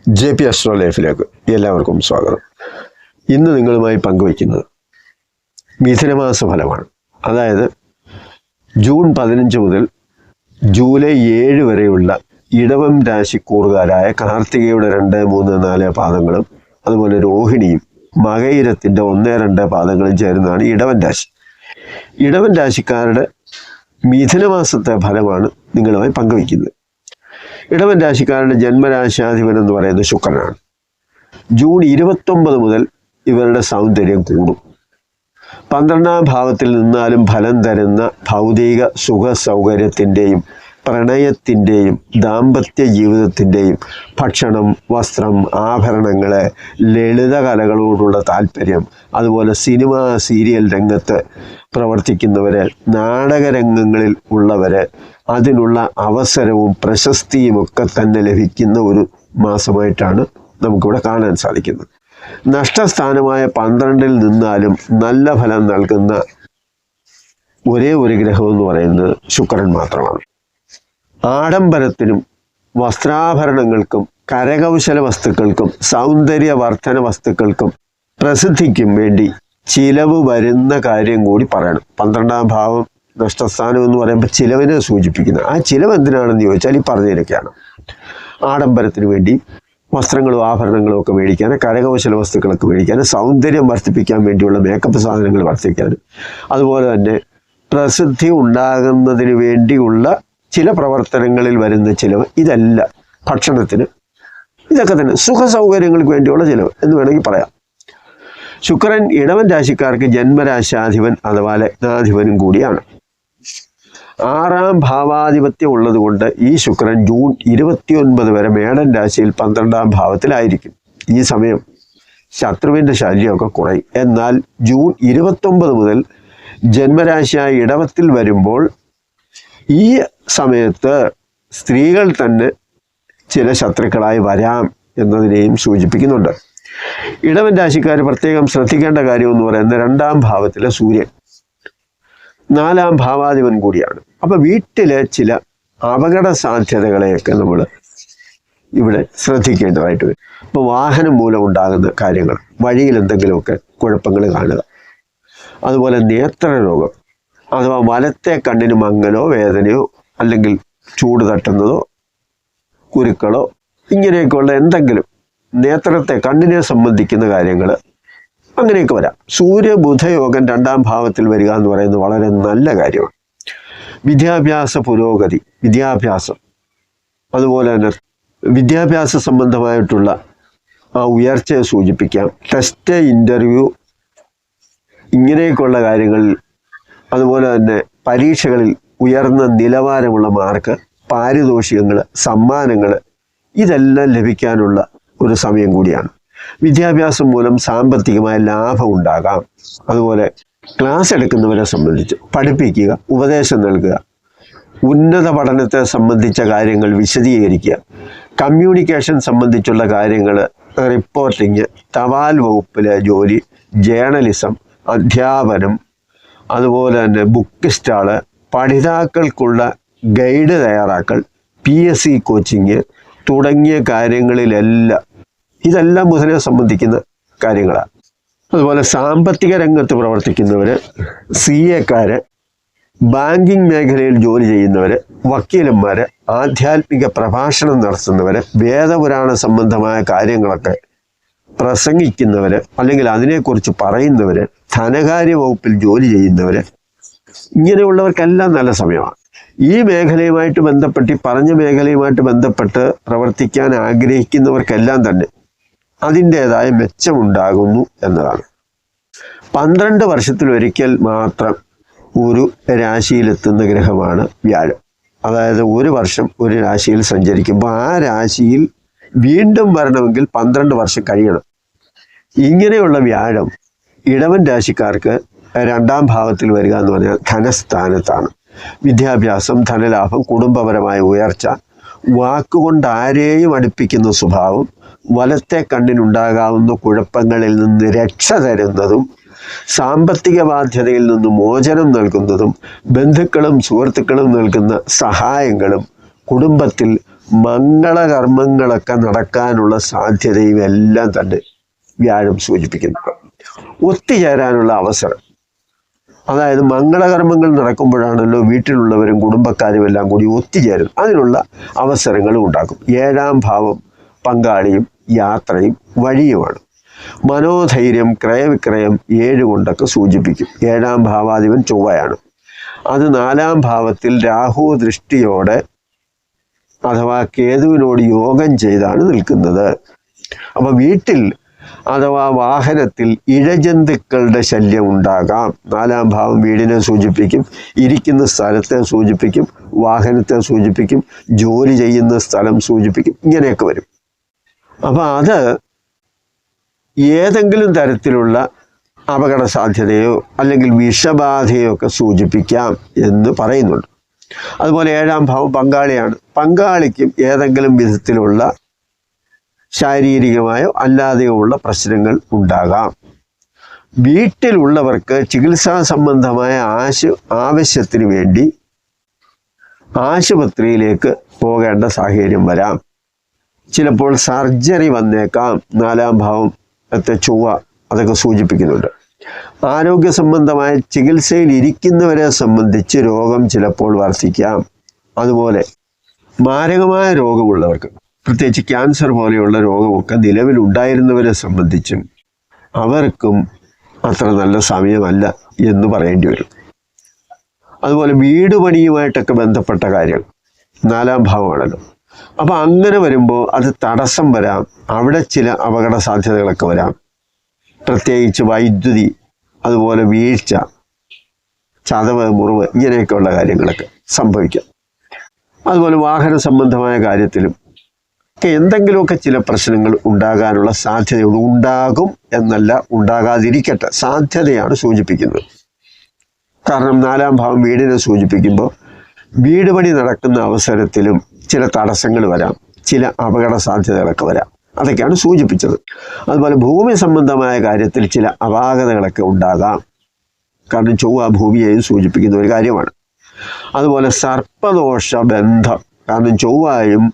JP Astro Life-ലേക്ക് എല്ലാവർക്കും സ്വാഗതം. ഇന്ന് നിങ്ങളുമായി പങ്കുവയ്ക്കുന്നത് മിഥുനമാസ ഫലമാണ്. അതായത് ജൂൺ 15 മുതൽ ജൂലൈ 7 വരെയുള്ള ഇടവം രാശിക്കൂറുകാരായ കാർത്തികയുടെ 2, 3, 4 പാദങ്ങളും അതുപോലെ രോഹിണിയും മകയിരത്തിൻ്റെ 1, 2 പാദങ്ങളും ചേരുന്നതാണ് ഇടവൻ രാശി. ഇടവൻ രാശിക്കാരുടെ മിഥുനമാസത്തെ ഫലമാണ് നിങ്ങളുമായി പങ്കുവയ്ക്കുന്നത്. ഇടവൻ രാശിക്കാരുടെ ജന്മരാശാധിപൻ എന്ന് പറയുന്നത് ശുക്രനാണ്. ജൂൺ 29 മുതൽ ഇവരുടെ സൗന്ദര്യം കൂടും. 12ാം ഭാവത്തിൽ നിന്നാലും ഫലം തരുന്ന ഭൗതിക സുഖ സൗകര്യത്തിൻ്റെയും പ്രണയത്തിൻ്റെയും ദാമ്പത്യ ജീവിതത്തിൻ്റെയും ഭക്ഷണം, വസ്ത്രം, ആഭരണങ്ങൾ, ലളിത കലകളോടുള്ള താല്പര്യം, അതുപോലെ സിനിമ സീരിയൽ രംഗത്ത് പ്രവർത്തിക്കുന്നവർ, നാടകരംഗങ്ങളിൽ ഉള്ളവർ, അതിനുള്ള അവസരവും പ്രശസ്തിയും ഒക്കെ തന്നെ ലഭിക്കുന്ന ഒരു മാസമായിട്ടാണ് നമുക്കിവിടെ കാണാൻ സാധിക്കുന്നത്. നഷ്ടസ്ഥാനമായ 12ൽ നിന്നാലും നല്ല ഫലം നൽകുന്ന ഒരേ ഒരു ഗ്രഹം എന്ന് പറയുന്നത് ശുക്രൻ മാത്രമാണ്. ആഡംബരത്തിനും വസ്ത്രാഭരണങ്ങൾക്കും കരകൗശല വസ്തുക്കൾക്കും സൗന്ദര്യവർദ്ധന വസ്തുക്കൾക്കും പ്രസിദ്ധിക്കും വേണ്ടി ചിലവ് വരുന്ന കാര്യം കൂടി പറയണം. 12ാം ഭാവം നഷ്ടസ്ഥാനം എന്ന് പറയുമ്പോൾ ചിലവിനെ സൂചിപ്പിക്കുന്നത്. ആ ചിലവ് എന്തിനാണെന്ന് ചോദിച്ചാൽ ഈ പറഞ്ഞതിലൊക്കെയാണ്. ആഡംബരത്തിന് വേണ്ടി വസ്ത്രങ്ങളും ആഭരണങ്ങളും ഒക്കെ മേടിക്കാൻ, കരകൗശല വസ്തുക്കളൊക്കെ മേടിക്കാൻ, സൗന്ദര്യം വർദ്ധിപ്പിക്കാൻ വേണ്ടിയുള്ള മേക്കപ്പ് സാധനങ്ങൾ വർദ്ധിക്കാൻ, അതുപോലെ തന്നെ പ്രസിദ്ധി ഉണ്ടാകുന്നതിന് വേണ്ടിയുള്ള ചില പ്രവർത്തനങ്ങളിൽ വരുന്ന ചിലവ്, ഇതല്ല ഭക്ഷണത്തിന്, ഇതൊക്കെ തന്നെ സുഖ സൗകര്യങ്ങൾക്ക് വേണ്ടിയുള്ള ചിലവ് എന്ന് വേണമെങ്കിൽ പറയാം. ശുക്രൻ ഇടവൻ രാശിക്കാർക്ക് ജന്മരാശാധിപൻ അഥവാ ലഗ്നാധിപനും കൂടിയാണ്. 6ാം ഭാവാധിപത്യം ഉള്ളതുകൊണ്ട് ഈ ശുക്രൻ ജൂൺ 29 വരെ മേടൻ രാശിയിൽ 12ാം ഭാവത്തിലായിരിക്കും. ഈ സമയം ശത്രുവിൻ്റെ ശല്യമൊക്കെ കുറയും. എന്നാൽ ജൂൺ 29 മുതൽ ജന്മരാശിയായ ഇടവത്തിൽ വരുമ്പോൾ ഈ സമയത്ത് സ്ത്രീകൾ തന്നെ ചില ശത്രുക്കളായി വരാം എന്നതിനെയും സൂചിപ്പിക്കുന്നുണ്ട്. ഇടവൻ രാശിക്കാർ പ്രത്യേകം ശ്രദ്ധിക്കേണ്ട കാര്യം എന്ന് പറയുന്നത് 2ാം ഭാവത്തിലെ സൂര്യൻ 4ാം ഭാവാധിപൻ കൂടിയാണ്. അപ്പോൾ വീട്ടിലെ ചില അപകട സാധ്യതകളെയൊക്കെ നമ്മൾ ഇവിടെ ശ്രദ്ധിക്കേണ്ടതായിട്ട് വരും. ഇപ്പോൾ വാഹനം മൂലം ഉണ്ടാകുന്ന കാര്യങ്ങൾ, വഴിയിൽ എന്തെങ്കിലുമൊക്കെ കുഴപ്പങ്ങൾ കാണുക, അതുപോലെ നേത്രരോഗം അഥവാ വലത്തെ കണ്ണിന് മങ്ങലോ വേദനയോ അല്ലെങ്കിൽ ചൂട് തട്ടുന്നതോ കുരുക്കളോ ഇങ്ങനെയൊക്കെയുള്ള എന്തെങ്കിലും നേത്രത്തെ കണ്ണിനെ സംബന്ധിക്കുന്ന കാര്യങ്ങൾ അങ്ങനെയൊക്കെ വരാം. സൂര്യബുധയോഗം 2ാം ഭാവത്തിൽ വരിക എന്ന് പറയുന്നത് വളരെ നല്ല കാര്യമാണ്. വിദ്യാഭ്യാസ പുരോഗതി, വിദ്യാഭ്യാസം, അതുപോലെ തന്നെ വിദ്യാഭ്യാസ സംബന്ധമായിട്ടുള്ള ആ ഉയർച്ചയെ സൂചിപ്പിക്കാം. ടെസ്റ്റ്, ഇൻ്റർവ്യൂ ഇങ്ങനെയൊക്കെയുള്ള കാര്യങ്ങളിൽ, അതുപോലെ തന്നെ പരീക്ഷകളിൽ ഉയർന്ന നിലവാരമുള്ള മാർക്ക്, പാരിതോഷികങ്ങൾ, സമ്മാനങ്ങൾ ഇതെല്ലാം ലഭിക്കാനുള്ള ഒരു സമയം കൂടിയാണ്. വിദ്യാഭ്യാസം മൂലം സാമ്പത്തികമായ ലാഭം ഉണ്ടാകാം. അതുപോലെ ക്ലാസ് എടുക്കുന്നവരെ സംബന്ധിച്ച് പഠിപ്പിക്കുക, ഉപദേശം നൽകുക, ഉന്നത പഠനത്തെ സംബന്ധിച്ച കാര്യങ്ങൾ വിശദീകരിക്കുക, കമ്മ്യൂണിക്കേഷൻ സംബന്ധിച്ചുള്ള കാര്യങ്ങൾ, റിപ്പോർട്ടിങ്, തപാൽ വകുപ്പിലെ ജോലി, ജേർണലിസം, അധ്യാപനം, അതുപോലെ തന്നെ ബുക്ക് സ്റ്റാള്, പഠിതാക്കൾക്കുള്ള ഗൈഡ് തയ്യാറാക്കൽ, PSC കോച്ചിങ് തുടങ്ങിയ കാര്യങ്ങളിലെല്ലാം ഇതെല്ലാം ബുധനെ സംബന്ധിക്കുന്ന കാര്യങ്ങളാണ്. അതുപോലെ സാമ്പത്തിക രംഗത്ത് പ്രവർത്തിക്കുന്നവർ, CA-ക്കാർ, ബാങ്കിങ് മേഖലയിൽ ജോലി ചെയ്യുന്നവർ, വക്കീലന്മാർ, ആധ്യാത്മിക പ്രഭാഷണം നടത്തുന്നവർ, വേദപുരാണ സംബന്ധമായ കാര്യങ്ങളൊക്കെ പ്രസംഗിക്കുന്നവർ അല്ലെങ്കിൽ അതിനെക്കുറിച്ച് പറയുന്നവർ, ധനകാര്യ വകുപ്പിൽ ജോലി ചെയ്യുന്നവർ, ഇങ്ങനെയുള്ളവർക്കെല്ലാം നല്ല സമയമാണ്. ഈ മേഖലയുമായിട്ട് ബന്ധപ്പെട്ട്, ഈ പറഞ്ഞ മേഖലയുമായിട്ട് ബന്ധപ്പെട്ട് പ്രവർത്തിക്കാൻ ആഗ്രഹിക്കുന്നവർക്കെല്ലാം തന്നെ അതിൻ്റേതായ മെച്ചമുണ്ടാകുന്നു എന്നതാണ്. 12 വർഷത്തിലൊരിക്കൽ മാത്രം ഒരു രാശിയിലെത്തുന്ന ഗ്രഹമാണ് വ്യാഴം. അതായത് ഒരു വർഷം ഒരു രാശിയിൽ സഞ്ചരിക്കുമ്പോൾ ആ രാശിയിൽ വീണ്ടും വരണമെങ്കിൽ 12 വർഷം കഴിയണം. ഇങ്ങനെയുള്ള വ്യാഴം ഇടവൻ രാശിക്കാർക്ക് 2ാം ഭാവത്തിൽ വരിക എന്ന് പറഞ്ഞാൽ ധനസ്ഥാനത്താണ്. വിദ്യാഭ്യാസം, ധനലാഭം, കുടുംബപരമായ ഉയർച്ച, വാക്കുകൊണ്ട് ആരെയും അടുപ്പിക്കുന്ന സ്വഭാവം, വലത്തെ കണ്ണിനുണ്ടാകാവുന്ന കുഴപ്പങ്ങളിൽ നിന്ന് രക്ഷ തരുന്നതും, സാമ്പത്തിക ബാധ്യതയിൽ നിന്ന് മോചനം നൽകുന്നതും, ബന്ധുക്കളും സുഹൃത്തുക്കളും നൽകുന്ന സഹായങ്ങളും, കുടുംബത്തിൽ മംഗളകർമ്മങ്ങളൊക്കെ നടക്കാനുള്ള സാധ്യതയും എല്ലാം തന്നെ വ്യാഴം സൂചിപ്പിക്കുന്നു. ഒത്തുചേരാനുള്ള അവസരം, അതായത് മംഗളകർമ്മങ്ങൾ നടക്കുമ്പോഴാണല്ലോ വീട്ടിലുള്ളവരും കുടുംബക്കാരും എല്ലാം കൂടി ഒത്തുചേരും. അതിനുള്ള അവസരങ്ങളും ഉണ്ടാക്കും. 7-ാം ഭാവം പങ്കാളിയും യാത്രയും വഴിയുമാണ്. മനോധൈര്യം, ക്രയവിക്രയം 7 കൊണ്ടൊക്കെ സൂചിപ്പിക്കും. 7-ാം ഭാവാധിപൻ ചൊവ്വയാണ്. അത് 4-ാം ഭാവത്തിൽ രാഹു ദൃഷ്ടിയോടെ അഥവാ കേതുവിനോട് യോഗം ചെയ്താണ് നിൽക്കുന്നത്. അപ്പം വീട്ടിൽ അഥവാ വാഹനത്തിൽ ഇഴജന്തുക്കളുടെ ശല്യം ഉണ്ടാകാം. 4-ാം ഭാവം വീടിനെ സൂചിപ്പിക്കും, ഇരിക്കുന്ന സ്ഥലത്തെ സൂചിപ്പിക്കും, വാഹനത്തെ സൂചിപ്പിക്കും, ജോലി ചെയ്യുന്ന സ്ഥലം സൂചിപ്പിക്കും. ഇങ്ങനെയൊക്കെ വരും. അപ്പം അത് ഏതെങ്കിലും തരത്തിലുള്ള അപകട സാധ്യതയോ അല്ലെങ്കിൽ വിഷബാധയോ ഒക്കെ സൂചിപ്പിക്കാം എന്ന് പറയുന്നുണ്ട്. അതുപോലെ 7-ാം ഭാവം പങ്കാളിയാണ്. പങ്കാളിക്കും ഏതെങ്കിലും വിധത്തിലുള്ള ശാരീരികമായോ അല്ലാതെയോ ഉള്ള പ്രശ്നങ്ങൾ ഉണ്ടാകാം. വീട്ടിലുള്ളവർക്ക് ചികിത്സാ സംബന്ധമായ ആവശ്യത്തിന് വേണ്ടി ആശുപത്രിയിലേക്ക് പോകേണ്ട സാഹചര്യം വരാം. ചിലപ്പോൾ സർജറി വന്നേക്കാം. 4-ാം ഭാവത്തെ ചൊവ്വ അതൊക്കെ സൂചിപ്പിക്കുന്നുണ്ട്. ആരോഗ്യ സംബന്ധമായ ചികിത്സയിൽ ഇരിക്കുന്നവരെ സംബന്ധിച്ച് രോഗം ചിലപ്പോൾ വർദ്ധിക്കാം. അതുപോലെ മാരകമായ രോഗമുള്ളവർക്ക്, പ്രത്യേകിച്ച് ക്യാൻസർ പോലെയുള്ള രോഗമൊക്കെ നിലവിലുണ്ടായിരുന്നവരെ സംബന്ധിച്ചും അവർക്കും അത്ര നല്ല സമയമല്ല എന്ന് പറയേണ്ടി വരും. അതുപോലെ വീട് പണിയുമായിട്ടൊക്കെ ബന്ധപ്പെട്ട കാര്യങ്ങൾ 4-ാം ഭാവമാണല്ലോ. അപ്പം അങ്ങനെ വരുമ്പോൾ അത് തടസ്സം വരാം. അവിടെ ചില അപകട സാധ്യതകളൊക്കെ വരാം. പ്രത്യേകിച്ച് വൈദ്യുതി, അതുപോലെ വീഴ്ച, ചതവ്, മുറിവ്, ഇങ്ങനെയൊക്കെയുള്ള കാര്യങ്ങളൊക്കെ സംഭവിക്കാം. അതുപോലെ വാഹന സംബന്ധമായ കാര്യത്തിലും ഒക്കെ എന്തെങ്കിലുമൊക്കെ ചില പ്രശ്നങ്ങൾ ഉണ്ടാകാനുള്ള സാധ്യതയുണ്ട്. ഉണ്ടാകും എന്നല്ല, ഉണ്ടാകാതിരിക്കട്ടെ, സാധ്യതയാണ് സൂചിപ്പിക്കുന്നത്. കാരണം 4-ാം ഭാവം വീടിനെ സൂചിപ്പിക്കുമ്പോൾ വീട് പണി നടക്കുന്ന അവസരത്തിലും ചില തടസ്സങ്ങൾ വരാം, ചില അപകട സാധ്യതകളൊക്കെ വരാം. അതൊക്കെയാണ് സൂചിപ്പിച്ചത്. അതുപോലെ ഭൂമി സംബന്ധമായ കാര്യത്തിൽ ചില അപാകതകളൊക്കെ ഉണ്ടാകാം. കാരണം ചൊവ്വ ഭൂമിയെയും സൂചിപ്പിക്കുന്ന ഒരു കാര്യമാണ്. അതുപോലെ സർപ്പദോഷ ബന്ധം, കാരണം ചൊവ്വയും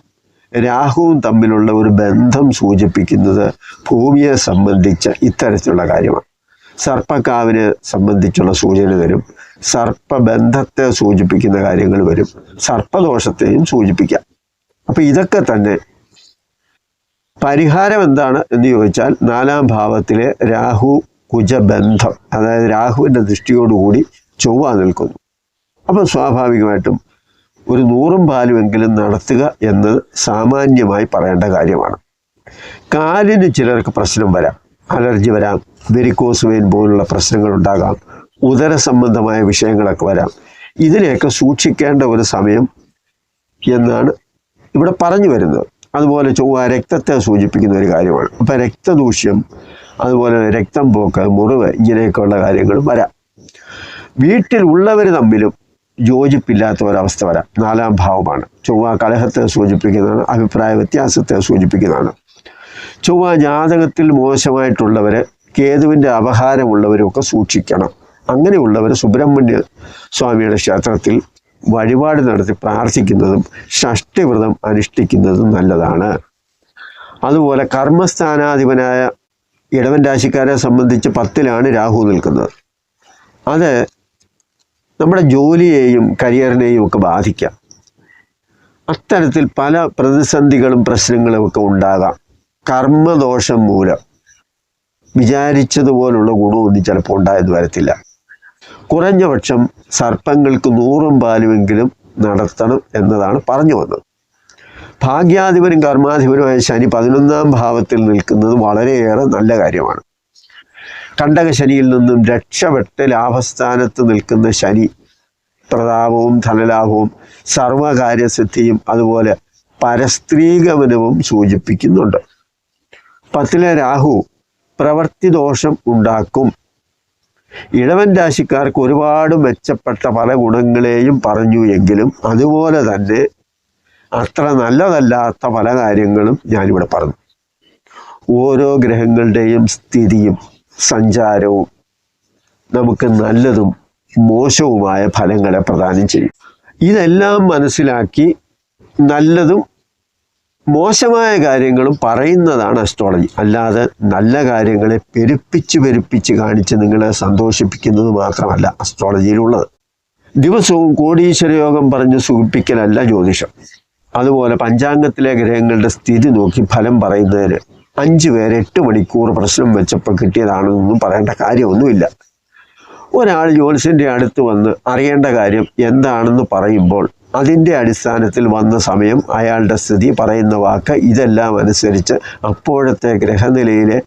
രാഹുവും തമ്മിലുള്ള ഒരു ബന്ധം സൂചിപ്പിക്കുന്നത് ഭൂമിയെ സംബന്ധിച്ച ഇത്തരത്തിലുള്ള കാര്യമാണ്. സർപ്പക്കാവിനെ സംബന്ധിച്ചുള്ള സൂചന വരും, സർപ്പബന്ധത്തെ സൂചിപ്പിക്കുന്ന കാര്യങ്ങൾ വരും, സർപ്പദോഷത്തെയും സൂചിപ്പിക്കാം. അപ്പം ഇതൊക്കെ തന്നെ പരിഹാരം എന്താണ് എന്ന് ചോദിച്ചാൽ 4-ാം ഭാവത്തിലെ രാഹു കുജബന്ധം, അതായത് രാഹുവിൻ്റെ ദൃഷ്ടിയോടുകൂടി ചൊവ്വ നിൽക്കുന്നു. അപ്പം സ്വാഭാവികമായിട്ടും ഒരു 100 പാലുമെങ്കിലും നടത്തുക എന്നത് സാമാന്യമായി പറയേണ്ട കാര്യമാണ്. കാലിന് ചിലർക്ക് പ്രശ്നം വരാം, അലർജി വരാം, വെരിക്കോസ് വെയിൻ പോലുള്ള പ്രശ്നങ്ങൾ ഉണ്ടാകാം, ഉദര സംബന്ധമായ വിഷയങ്ങളൊക്കെ വരാം. ഇതിനെയൊക്കെ സൂക്ഷിക്കേണ്ട ഒരു സമയം എന്നാണ് ഇവിടെ പറഞ്ഞു വരുന്നത്. അതുപോലെ ചൊവ്വ രക്തത്തെ സൂചിപ്പിക്കുന്ന ഒരു കാര്യമാണ്. അപ്പം രക്തദൂഷ്യം, അതുപോലെ രക്തം പോക്ക്, മുറിവ്, ഇങ്ങനെയൊക്കെയുള്ള കാര്യങ്ങളും വരാം. വീട്ടിലുള്ളവർ തമ്മിലും യോജിപ്പില്ലാത്ത ഒരവസ്ഥ വരാം. 4-ാം ഭാവമാണ്. ചൊവ്വ കലഹത്തെ സൂചിപ്പിക്കുന്നതാണ്, അഭിപ്രായ വ്യത്യാസത്തെ സൂചിപ്പിക്കുന്നതാണ്. ചൊവ്വ ജാതകത്തിൽ മോശമായിട്ടുള്ളവരെ, കേതുവിൻ്റെ അപഹാരമുള്ളവരും ഒക്കെ സൂക്ഷിക്കണം. അങ്ങനെയുള്ളവർ സുബ്രഹ്മണ്യ സ്വാമിയുടെ ക്ഷേത്രത്തിൽ വഴിപാട് നടത്തി പ്രാർത്ഥിക്കുന്നതും ഷഷ്ടിവ്രതം അനുഷ്ഠിക്കുന്നതും നല്ലതാണ്. അതുപോലെ കർമ്മസ്ഥാനാധിപനായ ഇടവൻ രാശിക്കാരെ സംബന്ധിച്ച് 10-ലാണ് രാഹു നിൽക്കുന്നത്. അത് നമ്മുടെ ജോലിയെയും കരിയറിനെയും ഒക്കെ ബാധിക്കാം. അത്തരത്തിൽ പല പ്രതിസന്ധികളും പ്രശ്നങ്ങളും ഒക്കെ ഉണ്ടാകാം. കർമ്മദോഷം മൂലം വിചാരിച്ചതുപോലുള്ള ഗുണമൊന്നും ചിലപ്പോൾ ഉണ്ടായെന്ന് വരത്തില്ല. കുറഞ്ഞ പക്ഷം സർപ്പങ്ങൾക്ക് 100 പാലുമെങ്കിലും നടത്തണം എന്നതാണ് പറഞ്ഞു വന്നത്. ഭാഗ്യാധിപനും കർമാധിപനുമായ ശനി 11-ാം ഭാവത്തിൽ നിൽക്കുന്നത് വളരെയേറെ നല്ല കാര്യമാണ്. കണ്ടകശനിയിൽ നിന്നും രക്ഷപ്പെട്ട് ലാഭസ്ഥാനത്ത് നിൽക്കുന്ന ശനി പ്രതാപവും ധനലാഭവും സർവകാര്യസിദ്ധിയും അതുപോലെ പരസ്ത്രീഗമനവും സൂചിപ്പിക്കുന്നുണ്ട്. 10-ലെ രാഹു പ്രവൃത്തി ദോഷം ഉണ്ടാക്കും. ഇടവൻ രാശിക്കാർക്ക് ഒരുപാട് മെച്ചപ്പെട്ട പല ഗുണങ്ങളെയും പറഞ്ഞു എങ്കിലും അതുപോലെ തന്നെ അത്ര നല്ലതല്ലാത്ത പല കാര്യങ്ങളും ഞാനിവിടെ പറഞ്ഞു. ഓരോ ഗ്രഹങ്ങളുടെയും സ്ഥിതിയും സഞ്ചാരവും നമുക്ക് നല്ലതും മോശവുമായ ഫലങ്ങളെ പ്രദാനം ചെയ്യും. ഇതെല്ലാം മനസ്സിലാക്കി നല്ലതും മോശമായ കാര്യങ്ങളും പറയുന്നതാണ് അസ്ട്രോളജി. അല്ലാതെ നല്ല കാര്യങ്ങളെ പെരുപ്പിച്ച് കാണിച്ച് നിങ്ങളെ സന്തോഷിപ്പിക്കുന്നത് മാത്രമല്ല അസ്ട്രോളജിയിലുള്ളത്. ദിവസവും കോടീശ്വര യോഗം പറഞ്ഞ് സുഖിപ്പിക്കലല്ല ജ്യോതിഷം. അതുപോലെ പഞ്ചാംഗത്തിലെ ഗ്രഹങ്ങളുടെ സ്ഥിതി നോക്കി ഫലം പറയുന്നതിന് 5 പേര് 8 മണിക്കൂർ പ്രശ്നം വെച്ചപ്പോൾ കിട്ടിയതാണെന്നൊന്നും പറയേണ്ട കാര്യമൊന്നുമില്ല. ഒരാൾ ജ്യോത്സ്യൻ്റെ അടുത്ത് വന്ന് അറിയേണ്ട കാര്യം എന്താണെന്ന് പറയുമ്പോൾ അതിൻ്റെ അടിസ്ഥാനത്തിൽ വന്ന സമയം, അയാളുടെ സ്ഥിതി, പറയുന്ന വാക്ക്, ഇതെല്ലാം അനുസരിച്ച് അപ്പോഴത്തെ ഗ്രഹനിലയിലെ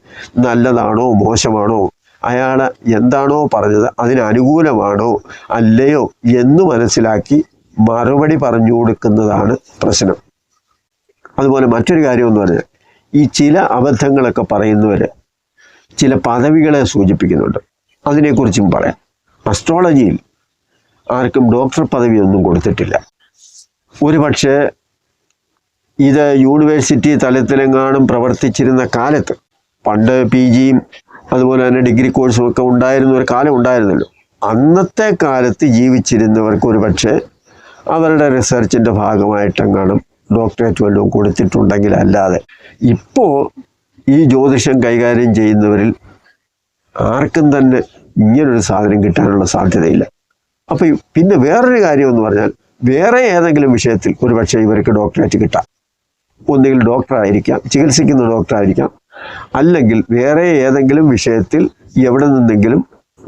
നല്ലതാണോ മോശമാണോ, അയാൾ എന്താണോ പറഞ്ഞത് അതിന് അനുകൂലമാണോ അല്ലയോ എന്ന് മനസ്സിലാക്കി മറുപടി പറഞ്ഞു കൊടുക്കുന്നതാണ് പ്രശ്നം. അതുപോലെ മറ്റൊരു കാര്യമെന്ന് പറഞ്ഞാൽ, ഈ ചില അബദ്ധങ്ങളൊക്കെ പറയുന്നവർ ചില പദവികളെ സൂചിപ്പിക്കുന്നുണ്ട്. അതിനെക്കുറിച്ചും പറയാം. അസ്ട്രോളജിയിൽ ആർക്കും ഡോക്ടർ പദവിയൊന്നും കൊടുത്തിട്ടില്ല. ഒരു പക്ഷേ ഇത് യൂണിവേഴ്സിറ്റി തലത്തിലെങ്ങാനും പ്രവർത്തിച്ചിരുന്ന കാലത്ത്, പണ്ട് PGയും അതുപോലെ തന്നെ ഡിഗ്രി കോഴ്സും ഒക്കെ ഉണ്ടായിരുന്ന ഒരു കാലം ഉണ്ടായിരുന്നല്ലോ, അന്നത്തെ കാലത്ത് ജീവിച്ചിരുന്നവർക്ക് ഒരു പക്ഷേ അവരുടെ റിസർച്ചിൻ്റെ ഭാഗമായിട്ടെങ്ങാനും ഡോക്ടറേറ്റ് വല്ലതും കൊടുത്തിട്ടുണ്ടെങ്കിൽ അല്ലാതെ ഇപ്പോൾ ഈ ജ്യോതിഷം കൈകാര്യം ചെയ്യുന്നവരിൽ ആർക്കും തന്നെ ഇങ്ങനൊരു സാധനം കിട്ടാനുള്ള സാധ്യതയില്ല. അപ്പോൾ പിന്നെ വേറൊരു കാര്യമെന്ന് പറഞ്ഞാൽ, വേറെ ഏതെങ്കിലും വിഷയത്തിൽ ഒരു പക്ഷേ ഇവർക്ക് ഡോക്ടറേറ്റ് കിട്ടാം. ഒന്നുകിൽ ഡോക്ടറായിരിക്കാം, ചികിത്സിക്കുന്ന ഡോക്ടറായിരിക്കാം, അല്ലെങ്കിൽ വേറെ ഏതെങ്കിലും വിഷയത്തിൽ എവിടെ നിന്നെങ്കിലും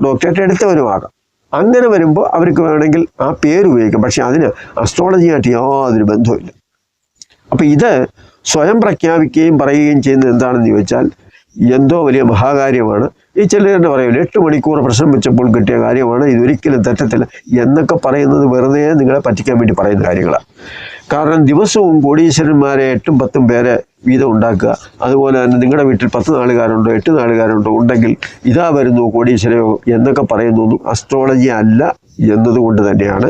ഡോക്ടറേറ്റ് എടുത്തവരുമാകാം. അങ്ങനെ വരുമ്പോൾ അവർക്ക് വേണമെങ്കിൽ ആ പേര് ഉപയോഗിക്കാം. പക്ഷെ അതിന് അസ്ട്രോളജിയായിട്ട് യാതൊരു ബന്ധവുമില്ല. അപ്പം ഇത് സ്വയം പ്രഖ്യാപിക്കുകയും പറയുകയും ചെയ്യുന്നത് എന്താണെന്ന് ചോദിച്ചാൽ എന്തോ വലിയ മഹാകാര്യമാണ്. ഈ ചിലരുടെ പറയില്ല, 8 മണിക്കൂർ പ്രശ്നം വെച്ചപ്പോൾ കിട്ടിയ കാര്യമാണ്, ഇതൊരിക്കലും തെറ്റത്തില്ല എന്നൊക്കെ പറയുന്നത് വെറുതെ നിങ്ങളെ പറ്റിക്കാൻ വേണ്ടി പറയുന്ന കാര്യങ്ങളാണ്. കാരണം ദിവസവും കോടീശ്വരന്മാരെ 8ഉം 10ഉം പേരെ വീതം ഉണ്ടാക്കുക. അതുപോലെ തന്നെ നിങ്ങളുടെ വീട്ടിൽ 10 നാളുകാരുണ്ടോ 8 നാളുകാരുണ്ടോ ഉണ്ടെങ്കിൽ ഇതാ വരുന്നു കോടീശ്വരയോ എന്നൊക്കെ പറയുന്നൊന്നും അസ്ട്രോളജി അല്ല എന്നതുകൊണ്ട് തന്നെയാണ്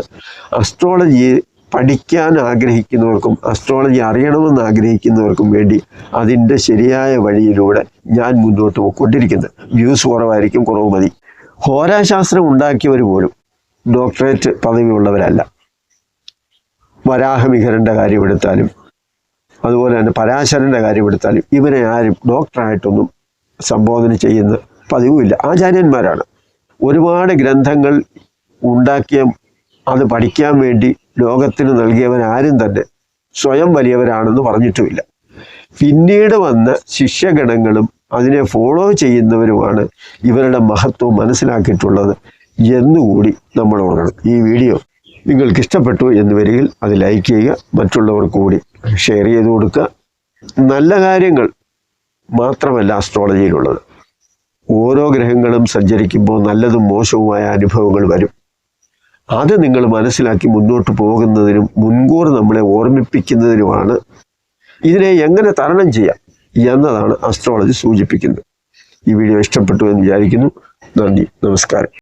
അസ്ട്രോളജി പഠിക്കാൻ ആഗ്രഹിക്കുന്നവർക്കും അസ്ട്രോളജി അറിയണമെന്ന് ആഗ്രഹിക്കുന്നവർക്കും വേണ്ടി അതിൻ്റെ ശരിയായ വഴിയിലൂടെ ഞാൻ മുന്നോട്ട് പോയിക്കൊണ്ടിരിക്കുന്നത്. വ്യൂസ് കുറവായിരിക്കും, കുറവ് മതി. ഹോരാശാസ്ത്രം ഉണ്ടാക്കിയവർ പോലും ഡോക്ടറേറ്റ് പദവിയുള്ളവരല്ല. വരാഹമിഹിരൻ്റെ കാര്യമെടുത്താലും അതുപോലെ തന്നെ പരാശരൻ്റെ കാര്യമെടുത്താലും ഇവരെ ആരും ഡോക്ടറായിട്ടൊന്നും സംബോധന ചെയ്യുന്ന പതിവുമില്ല. ആചാര്യന്മാരാണ്. ഒരുപാട് ഗ്രന്ഥങ്ങൾ ഉണ്ടാക്കിയ അത് പഠിക്കാൻ വേണ്ടി ലോകത്തിന് നൽകിയവരാരും തന്നെ സ്വയം വലിയവരാണെന്ന് പറഞ്ഞിട്ടുമില്ല. പിന്നീട് വന്ന ശിഷ്യഗണങ്ങളും അതിനെ ഫോളോ ചെയ്യുന്നവരുമാണ് ഇവരുടെ മഹത്വം മനസ്സിലാക്കിയിട്ടുള്ളത് എന്നുകൂടി നമ്മൾ ഓർക്കണം. ഈ വീഡിയോ നിങ്ങൾക്ക് ഇഷ്ടപ്പെട്ടു എന്ന് വരികിൽ അത് ലൈക്ക് ചെയ്യുക, മറ്റുള്ളവർക്ക് കൂടി ഷെയർ ചെയ്ത് കൊടുക്കുക. നല്ല കാര്യങ്ങൾ മാത്രമല്ല അസ്ട്രോളജിയിലുള്ളത്. ഓരോ ഗ്രഹങ്ങളും സഞ്ചരിക്കുമ്പോൾ നല്ലതും മോശവുമായ അനുഭവങ്ങൾ വരും. അത് നിങ്ങൾ മനസ്സിലാക്കി മുന്നോട്ട് പോകുന്നതിനും മുൻകൂർ നമ്മളെ ഓർമ്മിപ്പിക്കുന്നതിനുമാണ് ഇതിനെ എങ്ങനെ തരണം ചെയ്യാം എന്നതാണ് അസ്ട്രോളജി സൂചിപ്പിക്കുന്നത്. ഈ വീഡിയോ ഇഷ്ടപ്പെട്ടു എന്ന് വിചാരിക്കുന്നു. നന്ദി, നമസ്കാരം.